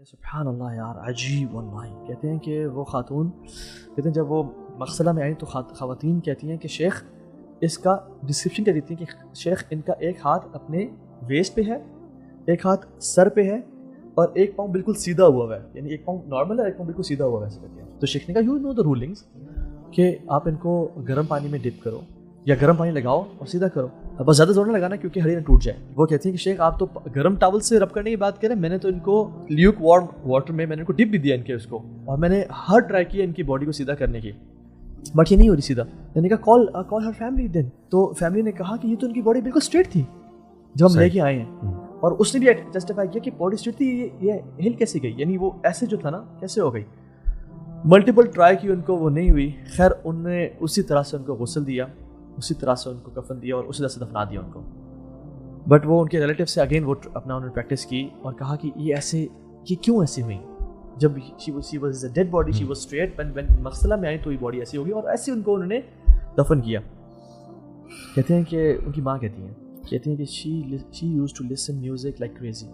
سبحان اللہ یار عجیب واللہ. کہتے ہیں کہ وہ خاتون کہتے ہیں جب وہ مغسلہ میں آئیں تو خواتین کہتی ہیں کہ شیخ اس کا ڈسکرپشن کر دیتی ہیں کہ شیخ ان کا ایک ہاتھ اپنے ویسٹ پہ ہے, ایک ہاتھ سر پہ ہے, اور ایک پاؤں بالکل سیدھا ہوا ہوا ہے, یعنی ایک پاؤں نارمل ہے, ایک پاؤں بالکل سیدھا ہوا ہوا ہے. ایسے کہتے ہیں. تو شیخ نے کہا یو نو دا رولنگس کہ آپ ان کو گرم پانی میں ڈپ کرو یا گرم پانی لگاؤ اور سیدھا کرو, بس زیادہ زور نہ لگانا کیونکہ ہڈی نہ ٹوٹ جائے. وہ کہتی ہیں کہ شیخ آپ تو گرم ٹاول سے رب کرنے کی بات کریں, میں نے تو ان کو لیوک وارم واٹر میں نے ان کو ڈپ بھی دیا ان کے اس کو, اور میں نے ہر ٹرائی کیا ان کی باڈی کو سیدھا کرنے کی, بٹ یہ نہیں ہو رہی سیدھا. میں نے کہا کال ہر فیملی دین. تو فیملی نے کہا کہ یہ تو ان کی باڈی بالکل اسٹریٹ تھی جب ہم لے کے آئے ہیں, اور اس نے بھی جسٹیفائی کیا کہ باڈی اسٹریٹ تھی, یہ ہل کیسے گئی, یعنی وہ ایسے جو تھا نا کیسے ہو گئی. ملٹیپل ٹرائی کی ان کو وہ نہیں ہوئی. خیر انہوں نے اسی طرح سے ان کو غسل دیا, اسی طرح سے ان کو کفن دیا اور اسی طرح سے دفنا دیا ان کو. بٹ وہ ان کے ریلیٹیو سے اگین وہ اپنا انہوں نے پریکٹس کی اور کہا کہ یہ کیوں ایسے ہوئی, جب she was a dead body, she was straight, when مغسلہ میں آئی تو یہ باڈی ایسی ہوگی, اور ایسے ان کو انہوں نے دفن کیا. کہتے ہیں کہ ان کی ماں کہتی ہیں کہ she used to listen music like crazy.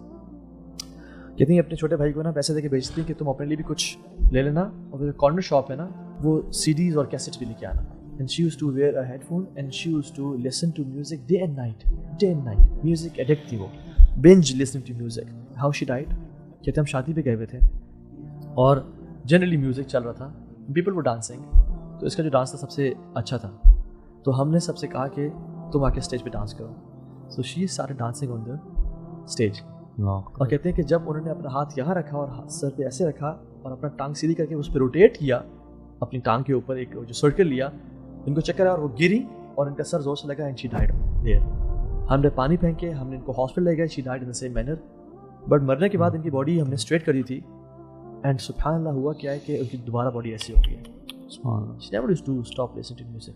کہتی ہیں اپنے چھوٹے بھائی کو نا پیسے دے کے بھیجتی ہیں کہ تم اپنے لیے بھی کچھ لے لینا, اور جو کارنر شاپ ہے نا وہ CDs اور کیسٹس بھی لے کے آنا. And she used to wear a headphone and she used to listen to music day and night. Music addict تھی وہ, binge listening to music. How she died? کہتے ہم شادی پہ گئے ہوئے تھے اور جنرلی میوزک چل رہا تھا, پیپل were dancing, تو اس کا جو ڈانس تھا سب سے اچھا تھا, تو ہم نے سب سے کہا کہ تم آ کے اسٹیج پہ ڈانس کرو. So she started dancing on the stage. اور کہتے ہیں کہ جب انہوں نے اپنا ہاتھ یہاں رکھا اور سر پہ ایسے رکھا اور اپنا ٹانگ سیدھی کر کے اس پہ روٹیٹ کیا, اپنی ٹانگ کے اوپر ایک جو سرکل لیا, ان کو چکر آیا اور وہ گری اور ان کا سر زور سے لگا, اینڈ شی ڈائڈ دیئر. ہم نے پانی پھینکے, ہم نے ان کو ہاسپٹل لے گئے, she died in the same manner. But مرنے کے بعد ان کی باڈی ہم نے اسٹریٹ کر دی تھی, اینڈ سبحان اللہ ہوا کیا ہے کہ ان کی دوبارہ باڈی ایسی ہو گئی ہے. She never used to stop listening to music.